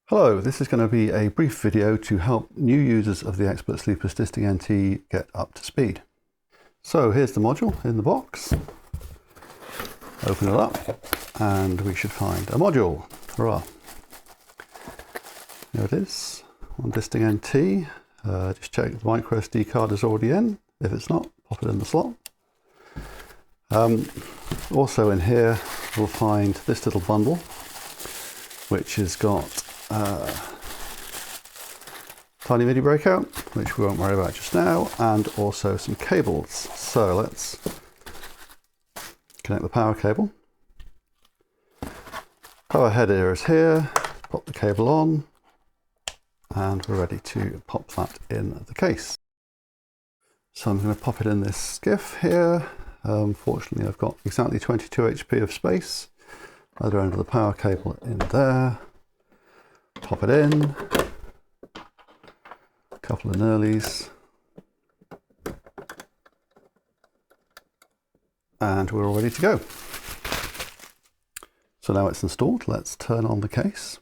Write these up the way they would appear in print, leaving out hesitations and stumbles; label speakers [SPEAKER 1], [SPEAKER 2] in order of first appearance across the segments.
[SPEAKER 1] Hello, this is going to be a brief video to help new users of the Expert Sleepers disting NT get up to speed. So here's the module in the box. Open it up and we should find a module. Hurrah! There it is on disting NT. Just check the micro SD card is already in. If it's not, pop it in the slot. Also in here we'll find this little bundle which has got tiny MIDI breakout, which we won't worry about just now, and also some cables. So let's connect the power cable. Power header is here, pop the cable on, and we're ready to pop that in the case. So I'm going to pop it in this skiff here. Fortunately I've got exactly 22 HP of space. Other end of the power cable in there. Pop it in. A couple of knurlies. And we're all ready to go. So now it's installed, let's turn on the case.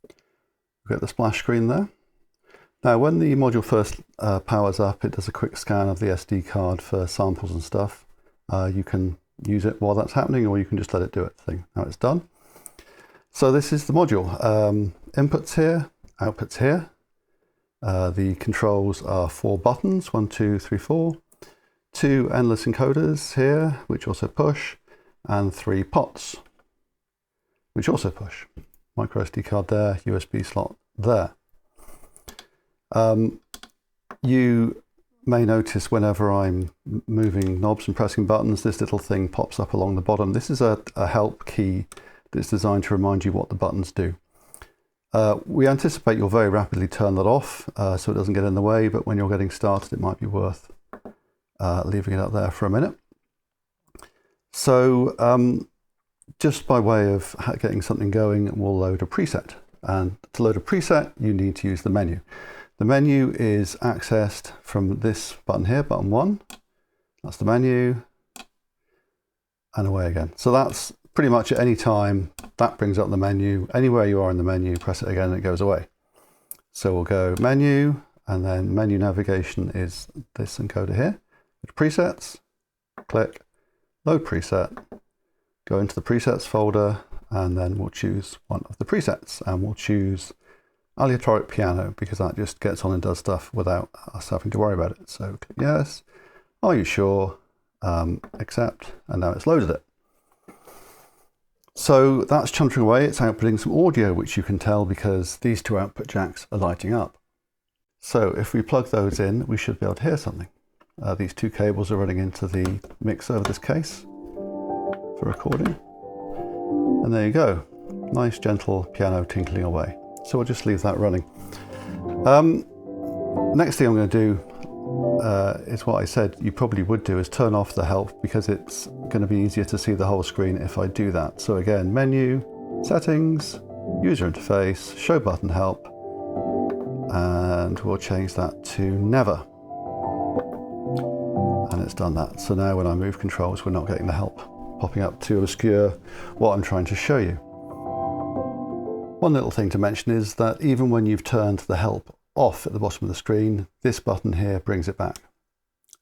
[SPEAKER 1] We've got the splash screen there. Now when the module first powers up, it does a quick scan of the SD card for samples and stuff. You can use it while that's happening, or you can just let it do its thing. Now it's done. So this is the module. Inputs here, outputs here. The controls are 4 buttons, 1, 2, 3, 4. 2 endless encoders here, which also push, and 3 pots, which also push. Micro SD card there, USB slot there. You may notice whenever I'm moving knobs and pressing buttons, this little thing pops up along the bottom. This is a help key that's designed to remind you what the buttons do. We anticipate you'll very rapidly turn that off so it doesn't get in the way, but when you're getting started it might be worth leaving it up there for a minute. So just by way of getting something going, we'll load a preset. And to load a preset, you need to use the menu. The menu is accessed from this button here, button 1. That's the menu, and away again. So that's pretty much at any time, that brings up the menu. Anywhere you are in the menu, press it again and it goes away. So we'll go menu, and then menu navigation is this encoder here. Presets, click, load preset, go into the presets folder, and then we'll choose one of the presets, and we'll choose Aleatoric Piano, because that just gets on and does stuff without us having to worry about it. So click yes, are you sure, accept, and now it's loaded it. So that's chuntering away, it's outputting some audio, which you can tell because these 2 output jacks are lighting up. So if we plug those in, we should be able to hear something. These 2 cables are running into the mixer of this case for recording. And there you go, nice gentle piano tinkling away. So we'll just leave that running. Next thing I'm going to do is what I said you probably would do, is turn off the help, because it's going to be easier to see the whole screen if I do that. So again, menu, settings, user interface, show button help, and we'll change that to never. And it's done that. So now when I move controls, we're not getting the help popping up to obscure what I'm trying to show you. One little thing to mention is that even when you've turned the help off at the bottom of the screen, this button here brings it back.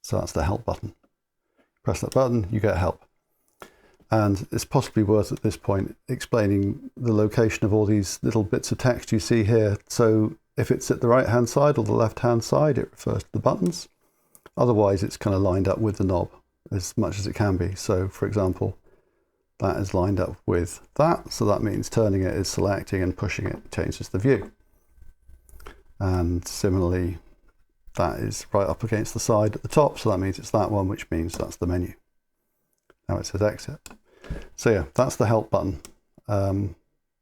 [SPEAKER 1] So that's the help button. Press that button, you get help. And it's possibly worth at this point explaining the location of all these little bits of text you see here. So if it's at the right hand side or the left hand side, it refers to the buttons. Otherwise it's kind of lined up with the knob as much as it can be. So for example, that is lined up with that, so that means turning it is selecting, and pushing it changes the view. And similarly, that is right up against the side at the top, so that means it's that one, which means that's the menu. Now it says exit. So yeah, that's the help button.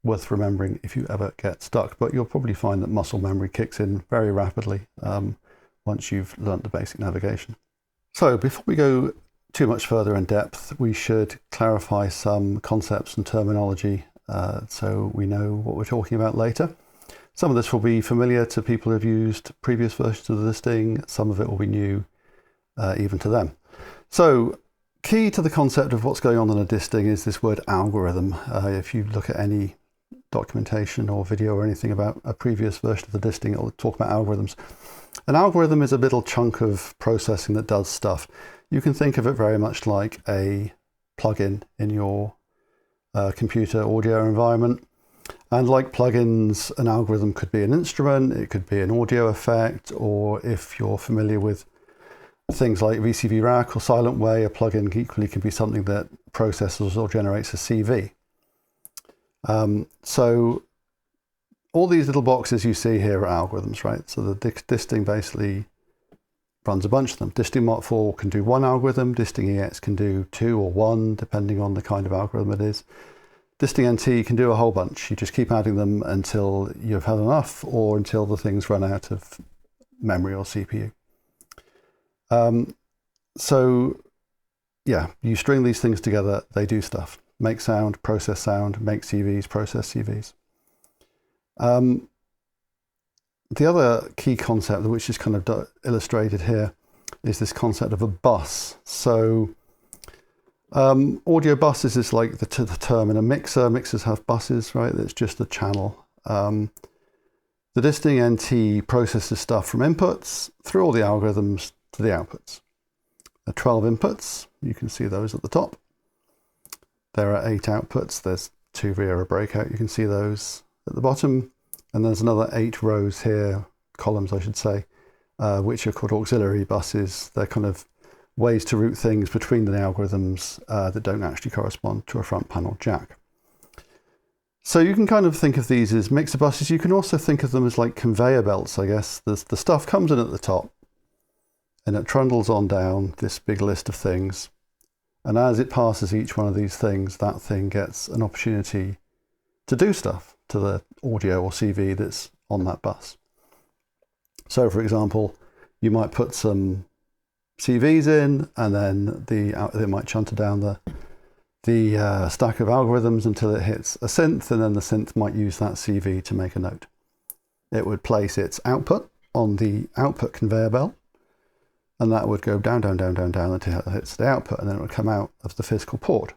[SPEAKER 1] Worth remembering if you ever get stuck, but you'll probably find that muscle memory kicks in very rapidly once you've learnt the basic navigation. So before we go too much further in depth, we should clarify some concepts and terminology so we know what we're talking about later. Some of this will be familiar to people who have used previous versions of the disting, some of it will be new even to them. So key to the concept of what's going on in a disting is this word algorithm. If you look at any documentation or video or anything about a previous version of the disting, it'll talk about algorithms. An algorithm is a little chunk of processing that does stuff. You can think of it very much like a plugin in your computer audio environment. And like plugins, an algorithm could be an instrument, it could be an audio effect, or if you're familiar with things like VCV Rack or Silent Way, a plugin equally can be something that processes or generates a CV. So all these little boxes you see here are algorithms, right? So the disting basically runs a bunch of them. Disting Mod4 can do one algorithm, disting EX can do 2 or 1, depending on the kind of algorithm it is. Disting NT can do a whole bunch. You just keep adding them until you've had enough, or until the things run out of memory or CPU. So yeah, you string these things together, they do stuff. Make sound, make CVs, process CVs. The other key concept, which is kind of illustrated here, is this concept of a bus. So audio buses is like the term in a mixer. Mixers have buses, right? It's just a channel. The disting NT processes stuff from inputs through all the algorithms to the outputs. There are 12 inputs. You can see those at the top. There are 8 outputs. There's 2 via a breakout. You can see those at the bottom. And there's another 8 rows here, columns I should say, which are called auxiliary buses. They're kind of ways to route things between the algorithms that don't actually correspond to a front panel jack. So you can kind of think of these as mixer buses. You can also think of them as like conveyor belts, I guess. The stuff comes in at the top and it trundles on down this big list of things. And as it passes each one of these things, that thing gets an opportunity to do stuff to the audio or CV that's on that bus. So for example, you might put some CVs in, and then it might chunter down the stack of algorithms until it hits a synth, and then the synth might use that CV to make a note. It would place its output on the output conveyor belt, and that would go down, down, down, down, down until it hits the output, and then it would come out of the physical port.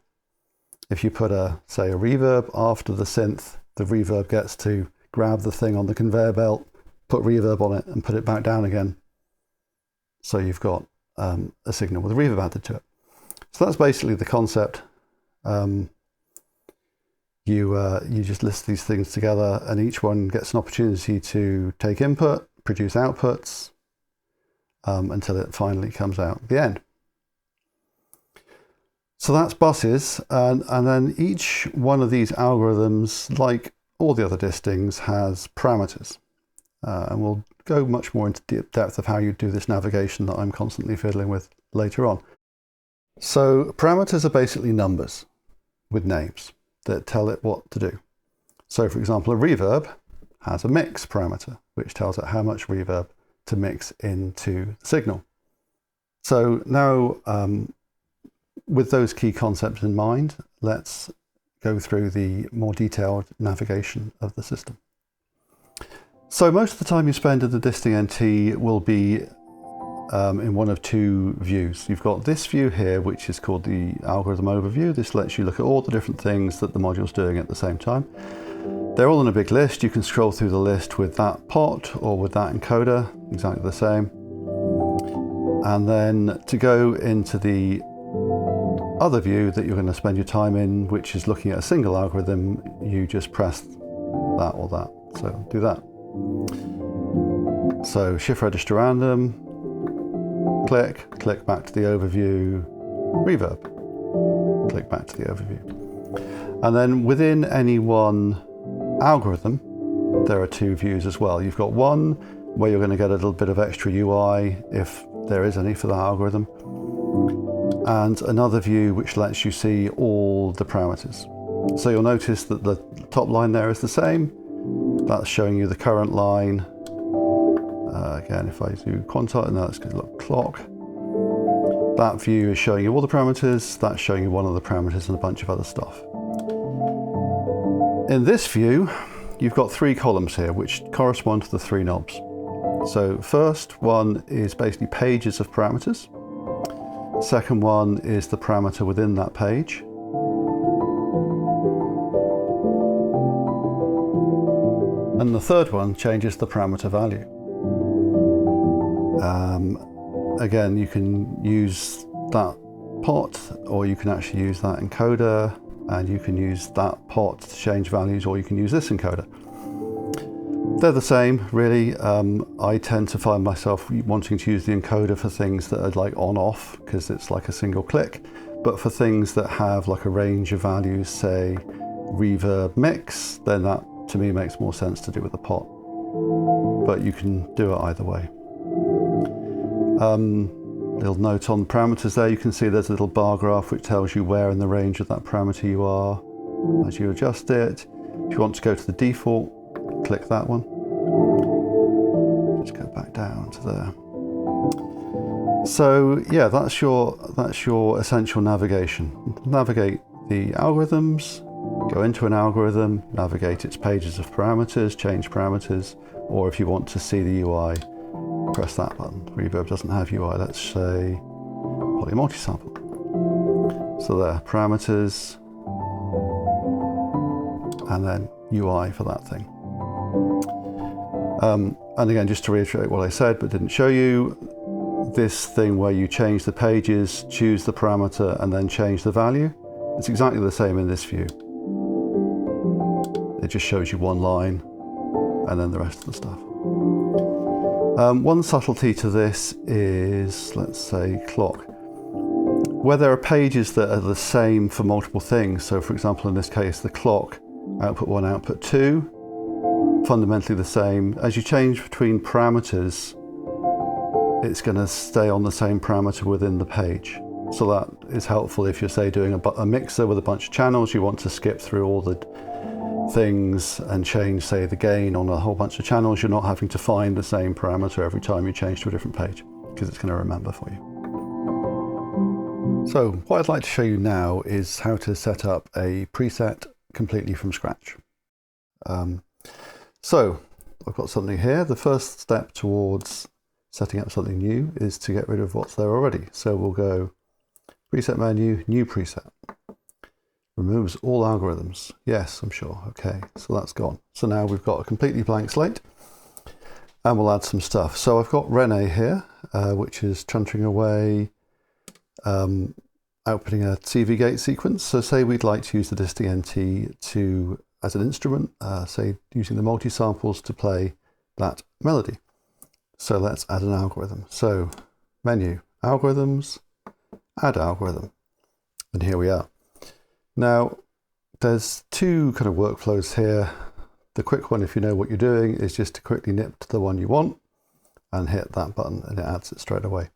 [SPEAKER 1] If you put say a reverb after the synth, the reverb gets to grab the thing on the conveyor belt, put reverb on it, and put it back down again. So you've got a signal with a reverb added to it. So that's basically the concept. You just list these things together, and each one gets an opportunity to take input, produce outputs, until it finally comes out at the end. So that's buses, and then each one of these algorithms, like all the other distings, has parameters. And we'll go much more into deep depth of how you do this navigation that I'm constantly fiddling with later on. So parameters are basically numbers with names that tell it what to do. So for example, a reverb has a mix parameter, which tells it how much reverb to mix into the signal. So now, with those key concepts in mind, let's go through the more detailed navigation of the system. So most of the time you spend in the disting NT will be in one of 2 views. You've got this view here, which is called the algorithm overview. This lets you look at all the different things that the module's doing at the same time. They're all in a big list. You can scroll through the list with that pot or with that encoder, exactly the same. And then to go into the other view that you're going to spend your time in, which is looking at a single algorithm, you just press that or that. So do that. So shift register random, click back to the overview, reverb, click back to the overview. And then within any one algorithm, there are 2 views as well. You've got one where you're going to get a little bit of extra UI, if there is any for that algorithm, and another view which lets you see all the parameters. So you'll notice that the top line there is the same. That's showing you the current line. Again, if I do quantile, now it's going to look clock. That view is showing you all the parameters. That's showing you one of the parameters and a bunch of other stuff. In this view, you've got 3 columns here, which correspond to the 3 knobs. So first one is basically pages of parameters. Second one is the parameter within that page. And the third one changes the parameter value. Again, you can use that pot, or you can actually use that encoder, and you can use that pot to change values, or you can use this encoder. They're the same, really. I tend to find myself wanting to use the encoder for things that are like on-off, because it's like a single click. But for things that have like a range of values, say reverb mix, then that to me makes more sense to do with the pot. But you can do it either way. Little note on parameters there, you can see there's a little bar graph which tells you where in the range of that parameter you are as you adjust it. If you want to go to the default, click that one. Just go back down to there. So yeah, that's your essential navigation. Navigate the algorithms, go into an algorithm, navigate its pages of parameters, change parameters, or if you want to see the UI, press that button. Reverb doesn't have UI, let's say poly multi-sample. So there, parameters, and then UI for that thing. And again, just to reiterate what I said but didn't show you, this thing where you change the pages, choose the parameter, and then change the value, it's exactly the same in this view. It just shows you one line and then the rest of the stuff. One subtlety to this is, let's say, clock. Where there are pages that are the same for multiple things, so for example in this case the clock, output 1, output 2, fundamentally the same. As you change between parameters, it's going to stay on the same parameter within the page. So that is helpful if you're, say, doing a mixer with a bunch of channels, you want to skip through all the things and change, say, the gain on a whole bunch of channels. You're not having to find the same parameter every time you change to a different page, because it's going to remember for you. So what I'd like to show you now is how to set up a preset completely from scratch. So I've got something here. The first step towards setting up something new is to get rid of what's there already. So we'll go preset menu, new preset. Removes all algorithms. Yes, I'm sure. Okay, so that's gone. So now we've got a completely blank slate, and we'll add some stuff. So I've got Rene here, which is chuntering away, outputting a CV gate sequence. So say we'd like to use the disting NT as an instrument, say using the multi-samples to play that melody. So let's add an algorithm. So menu, algorithms, add algorithm, and here we are. Now there's two kind of workflows here. The quick one, if you know what you're doing, is just to quickly nip to the one you want and hit that button and it adds it straight away.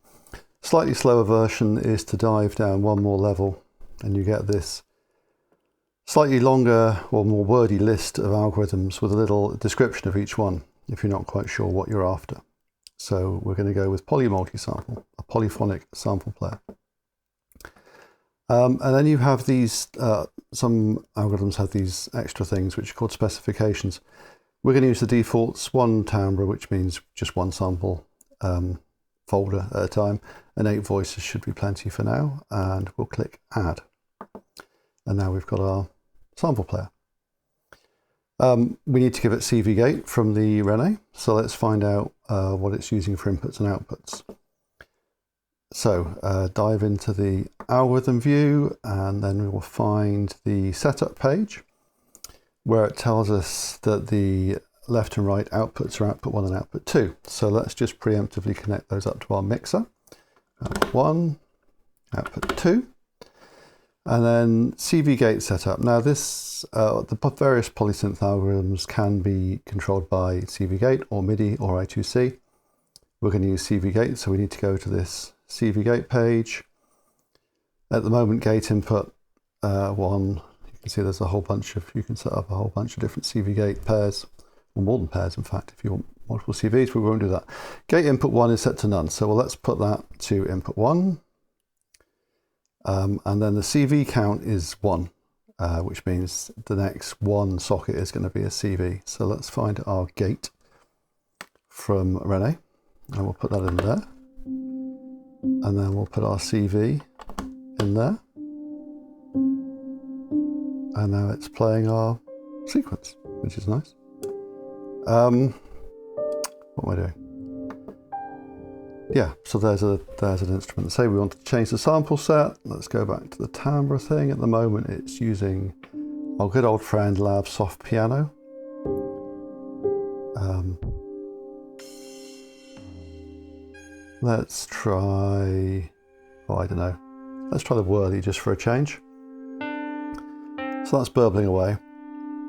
[SPEAKER 1] Slightly slower version is to dive down one more level and you get this slightly longer or more wordy list of algorithms with a little description of each one if you're not quite sure what you're after. So we're going to go with poly multi-sample, a polyphonic sample player. And then you have these, some algorithms have these extra things which are called specifications. We're going to use the defaults, one timbre, which means just one sample folder at a time, and 8 voices should be plenty for now, and we'll click add. And now we've got our sample player. We need to give it CV gate from the Rene, so let's find out what it's using for inputs and outputs. So dive into the algorithm view, and then we will find the setup page where it tells us that the left and right outputs are output 1 and output 2. So let's just preemptively connect those up to our mixer. Output 1, output 2, and then CV gate setup. Now this, the various polysynth algorithms can be controlled by CV gate or MIDI or I2C. We're going to use CV gate, so we need to go to this CV gate page. At the moment, gate input 1, you can see there's a whole bunch of, you can set up a whole bunch of different CV gate pairs, or more than pairs in fact, if you want multiple CVs, but we won't do that. Gate input 1 is set to none, so let's put that to input 1. And then the CV count is 1, which means the next one socket is going to be a CV. So let's find our gate from Rene, and we'll put that in there. And then we'll put our CV in there. And now it's playing our sequence, which is nice. What am I doing? Yeah, so there's an instrument. Say we want to change the sample set. Let's go back to the timbre thing. At the moment it's using our good old friend Lab Soft Piano. Let's try, oh, I don't know. Let's try the Whirly just for a change. So that's burbling away.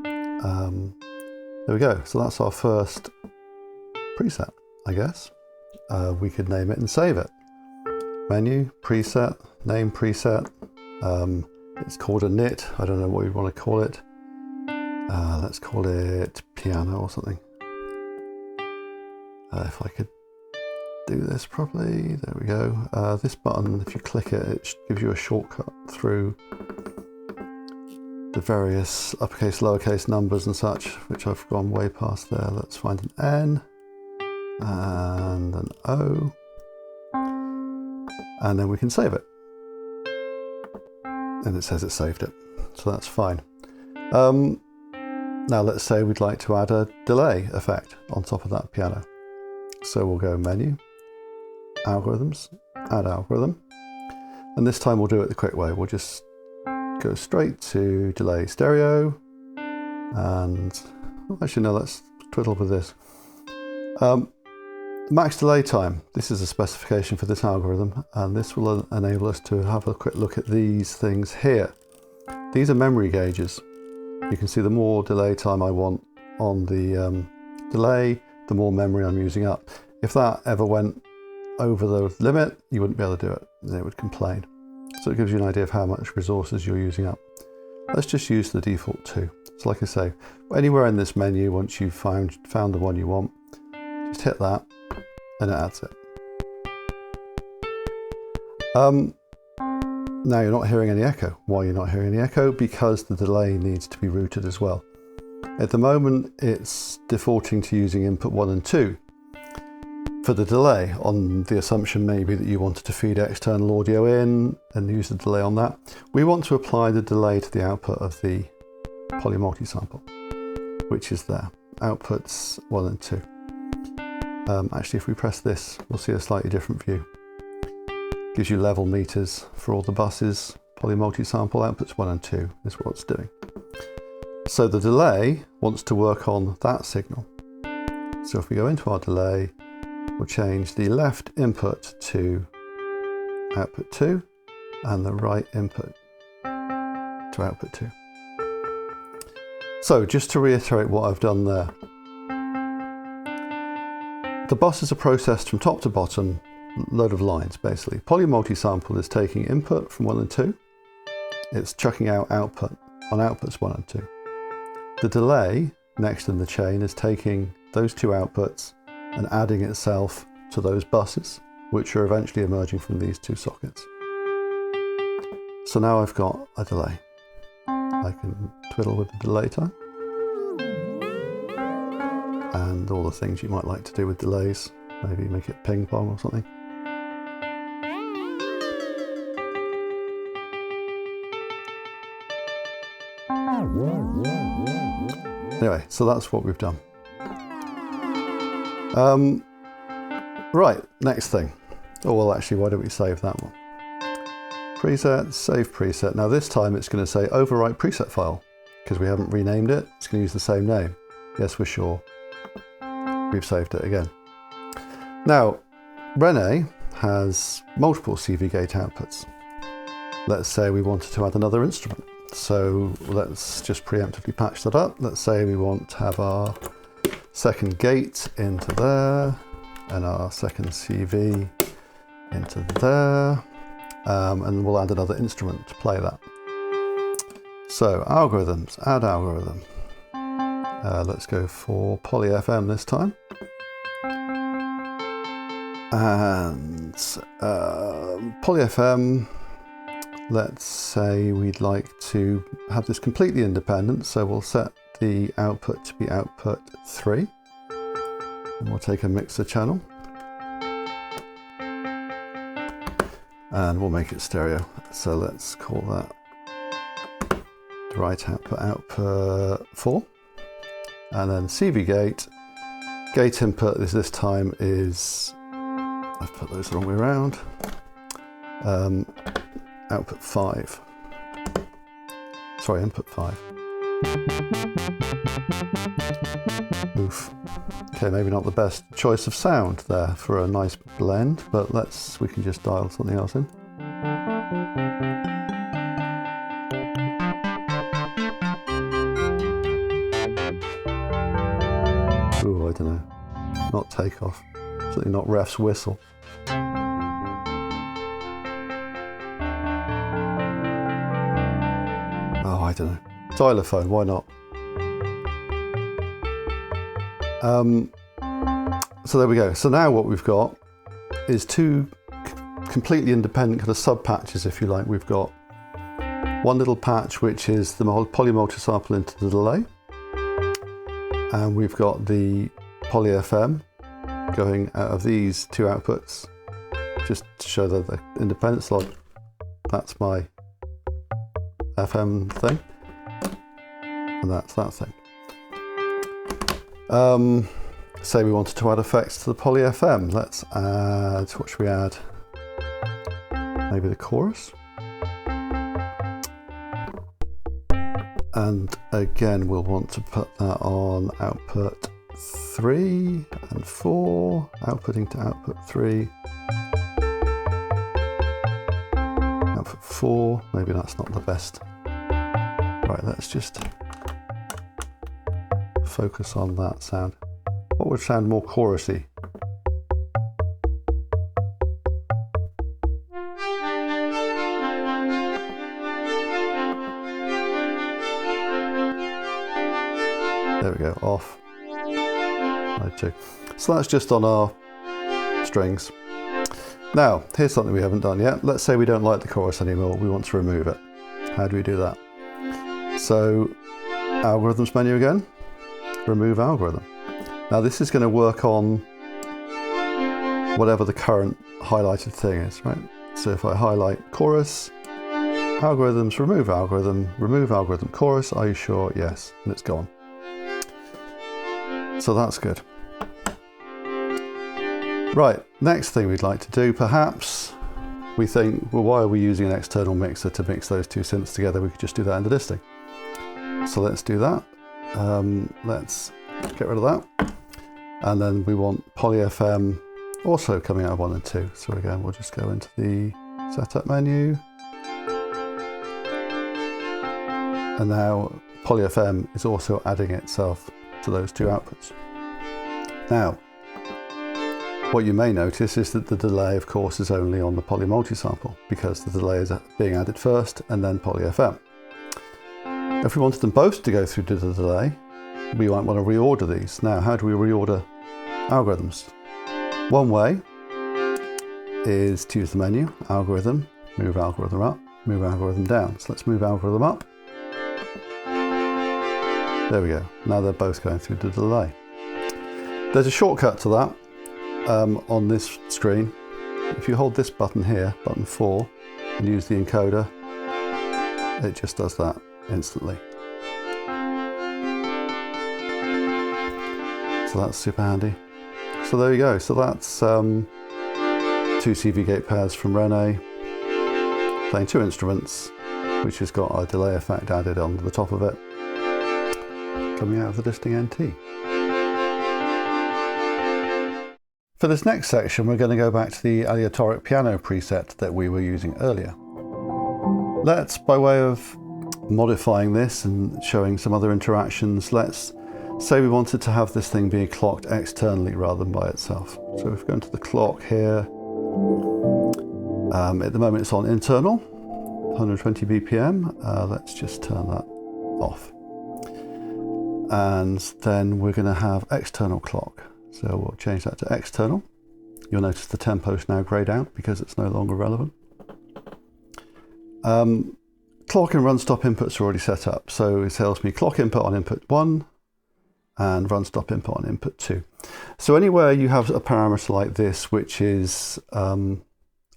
[SPEAKER 1] There we go. So that's our first preset, I guess. We could name it and save it. Menu, preset, name preset. It's called a knit. I don't know what we want to call it. Let's call it piano or something. If I could do this properly, there we go. This button, if you click it, it gives you a shortcut through the various uppercase, lowercase numbers and such, which I've gone way past there. Let's find an N and an O, and then we can save it. And it says it saved it, so that's fine. Now let's say we'd like to add a delay effect on top of that piano. So we'll go Menu, Algorithms, Add Algorithm, and this time we'll do it the quick way. We'll just go straight to Delay Stereo, and actually no, let's twiddle with this. Max delay time. This is a specification for this algorithm, and this will enable us to have a quick look at these things here. These are memory gauges. You can see the more delay time I want on the delay, the more memory I'm using up. If that ever went over the limit, you wouldn't be able to do it. It would complain. So it gives you an idea of how much resources you're using up. Let's just use the default 2. So like I say, anywhere in this menu, once you've found the one you want, just hit that and it adds it. Now you're not hearing any echo. Why you're not hearing any echo? Because the delay needs to be routed as well. At the moment, it's defaulting to using input 1 and 2 for the delay, on the assumption maybe that you wanted to feed external audio in and use the delay on that. We want to apply the delay to the output of the poly multi-sample, which is there. Outputs 1 and 2. Actually, if we press this, we'll see a slightly different view. Gives you level meters for all the buses. Poly multi-sample outputs 1 and 2 is what it's doing. So the delay wants to work on that signal. So if we go into our delay, we'll change the left input to output 2 and the right input to output 2. So just to reiterate what I've done there. The buses are processed from top to bottom, load of lines basically. Poly multi-sample is taking input from 1 and 2. It's chucking out output on outputs 1 and 2. The delay next in the chain is taking those two outputs and adding itself to those buses, which are eventually emerging from these two sockets. So now I've got a delay. I can twiddle with the delay time and all the things you might like to do with delays. Maybe make it ping pong or something. Anyway, so that's what we've done. Right, next thing. Oh, well, actually, why don't we save that one? Preset, save preset. Now this time it's going to say overwrite preset file, because we haven't renamed it. It's going to use the same name. Yes, we're sure. We've saved it again. Now, René has multiple CV gate outputs. Let's say we wanted to add another instrument. So let's just preemptively patch that up. Let's say we want to have our second gate into there and our second CV into there, and we'll add another instrument to play that. So algorithms, add algorithm. Let's go for poly FM this time. And poly FM, let's say we'd like to have this completely independent, so we'll set the output to be output 3. And we'll take a mixer channel and we'll make it stereo. So let's call that the right output, output 4. And then CV gate, Gate input is this time is, I've put those the wrong way around, output 5. Sorry, input 5. Oof. Okay, maybe not the best choice of sound there for a nice blend, but we can just dial something else in. Ooh, I don't know. Not takeoff. Certainly not ref's whistle. Oh, I don't know. Xylophone, why not? So there we go. So now what we've got is two completely independent kind of sub patches, if you like. We've got one little patch which is the poly multi-sample into the delay, and we've got the poly FM going out of these two outputs, just to show that they're independent. So that's my FM thing, and that's that thing. Say we wanted to add effects to the poly FM. Let's add, what should we add? Maybe the chorus. And again, we'll want to put that on output 3 and 4, outputting to output 3. Output 4, maybe that's not the best. Right, let's just focus on that sound. What would sound more chorusy? There we go, off. So that's just on our strings. Now, here's something we haven't done yet. Let's say we don't like the chorus anymore, we want to remove it. How do we do that? So, algorithms menu again, remove algorithm. Now this is going to work on whatever the current highlighted thing is, right? So if I highlight chorus, algorithms, remove algorithm, chorus, are you sure? Yes, and it's gone. So that's good. Right, next thing we'd like to do, perhaps we think, well, why are we using an external mixer to mix those two synths together? We could just do that in the disting. So let's do that. Let's get rid of that. And then we want poly FM also coming out of 1 and 2. So again, we'll just go into the setup menu. And now poly FM is also adding itself to those two outputs. Now, what you may notice is that the delay, of course, is only on the poly multi-sample because the delay is being added first and then poly FM. If we wanted them both to go through to the delay, we might want to reorder these. Now, how do we reorder algorithms? One way is to use the menu, algorithm, move algorithm up, move algorithm down. So let's move algorithm up. There we go. Now they're both going through the delay. There's a shortcut to that on this screen. If you hold this button here, button 4, and use the encoder, it just does that instantly. So that's super handy. So there you go. So that's 2 CV gate pairs from Rene, playing 2 instruments, which has got a delay effect added on the top of it, coming out of the disting NT. For this next section, we're going to go back to the Aleatoric Piano preset that we were using earlier. Let's, by way of modifying this and showing some other interactions, let's say we wanted to have this thing being clocked externally rather than by itself. So if we go into the clock here, at the moment it's on internal, 120 BPM. Let's just turn that off. And then we're going to have external clock. So we'll change that to external. You'll notice the tempo is now grayed out because it's no longer relevant. Clock and run stop inputs are already set up. So it tells me clock input on input 1 and run stop input on input 2. So anywhere you have a parameter like this, which is a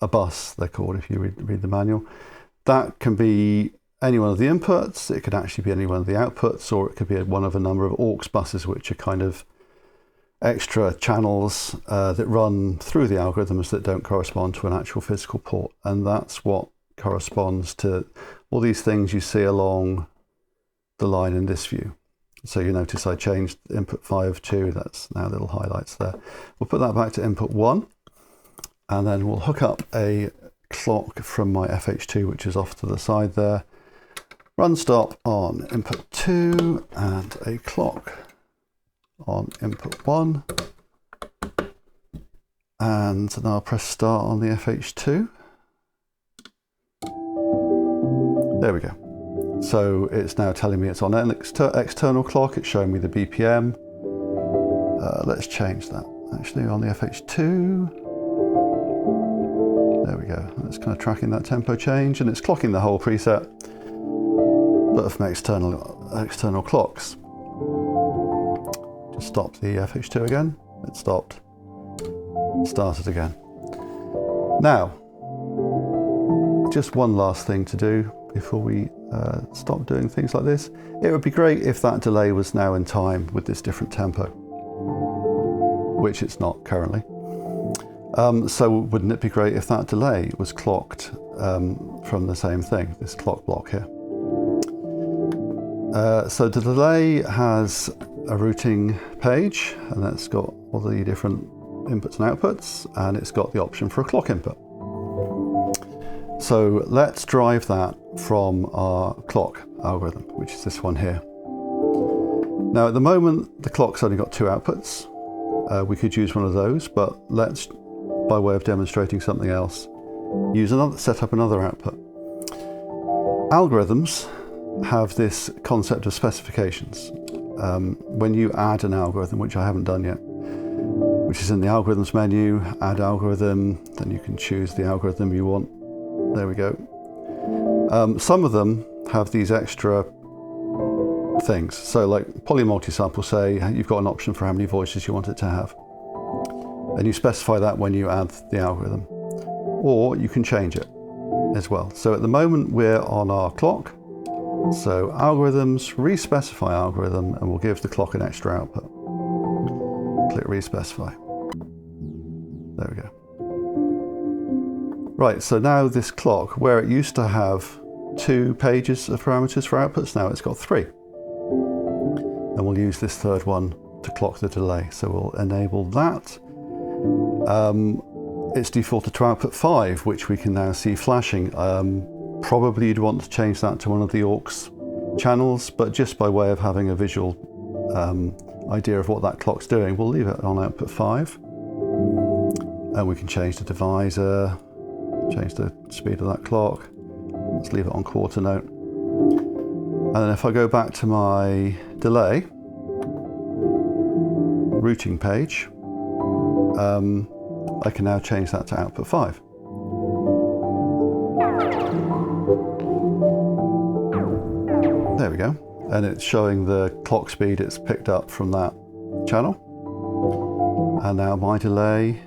[SPEAKER 1] bus, they're called if you read the manual, that can be any one of the inputs, it could actually be any one of the outputs, or it could be one of a number of aux buses which are kind of extra channels that run through the algorithms that don't correspond to an actual physical port. And that's what corresponds to all these things you see along the line in this view. So you notice I changed input 5 to, that's now little highlights there. We'll put that back to input 1, and then we'll hook up a clock from my FH2, which is off to the side there. Run stop on input 2 and a clock on input 1. And then I'll press start on the FH2. There we go. So it's now telling me it's on an external clock. It's showing me the BPM. Let's change that. Actually, on the FH2. There we go. It's kind of tracking that tempo change, and it's clocking the whole preset, but from external clocks. Just stop the FH2 again. It stopped. Started again. Now, just one last thing to do before we stop doing things like this. It would be great if that delay was now in time with this different tempo, which it's not currently. So wouldn't it be great if that delay was clocked from the same thing, this clock block here? So the delay has a routing page, and that's got all the different inputs and outputs, and it's got the option for a clock input. So let's drive that from our clock algorithm, which is this one here. Now at the moment, the clock's only got 2 outputs. We could use one of those, but let's, by way of demonstrating something else, set up another output. Algorithms have this concept of specifications. When you add an algorithm, which I haven't done yet, which is in the algorithms menu, add algorithm, then you can choose the algorithm you want. There we go. Some of them have these extra things. So like polymultisample, say you've got an option for how many voices you want it to have. And you specify that when you add the algorithm. Or you can change it as well. So at the moment we're on our clock. So algorithms, respecify algorithm, and we'll give the clock an extra output. Click respecify. There we go. Right, so now this clock, where it used to have 2 pages of parameters for outputs, now it's got 3. And we'll use this third one to clock the delay. So we'll enable that. It's defaulted to output 5, which we can now see flashing. Probably you'd want to change that to one of the aux channels, but just by way of having a visual idea of what that clock's doing, we'll leave it on output 5. And we can change the divisor, change the speed of that clock. Let's leave it on quarter note. And then if I go back to my delay routing page, I can now change that to output 5. There we go. And it's showing the clock speed it's picked up from that channel. And now my delay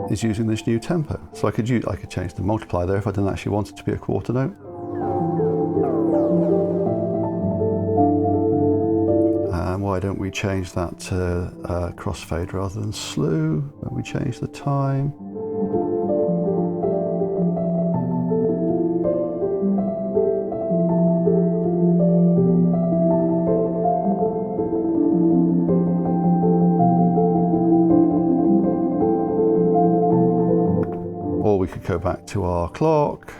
[SPEAKER 1] is using this new tempo. So I could change the multiplier there if I didn't actually want it to be a quarter note. And why don't we change that to crossfade rather than slew when we change the time? Or we could go back to our clock,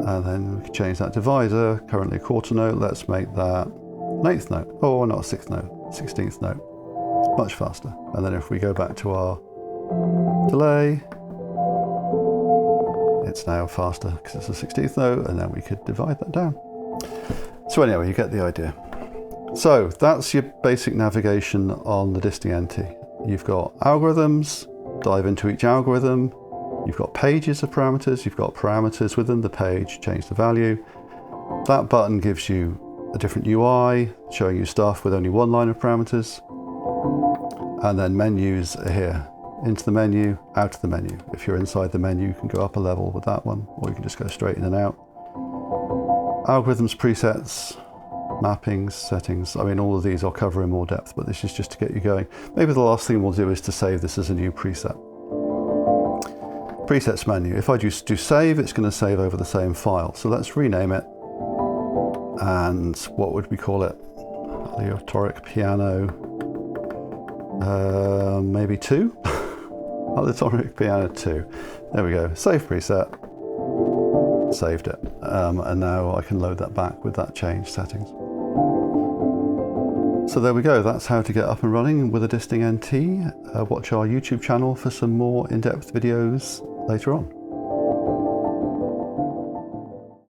[SPEAKER 1] and then we could change that divisor, currently a quarter note. Let's make that an 8th note, or not a 6th note, 16th note. It's much faster. And then if we go back to our delay, it's now faster because it's a 16th note, and then we could divide that down. So anyway, you get the idea. So that's your basic navigation on the disting NT. You've got algorithms, dive into each algorithm. You've got pages of parameters. You've got parameters within the page, change the value. That button gives you a different UI, showing you stuff with only one line of parameters. And then menus are here. Into the menu, out of the menu. If you're inside the menu, you can go up a level with that one, or you can just go straight in and out. Algorithms presets, mappings, settings. I mean, all of these I'll cover in more depth, but this is just to get you going. Maybe the last thing we'll do is to save this as a new preset. Presets menu. If I just do save, it's going to save over the same file. So let's rename it. And what would we call it? Aleatoric Piano. Maybe 2? Aleatoric Piano 2. There we go. Save preset. Saved it. And now I can load that back with that change settings. So there we go. That's how to get up and running with a disting NT. Watch our YouTube channel for some more in-depth videos later on.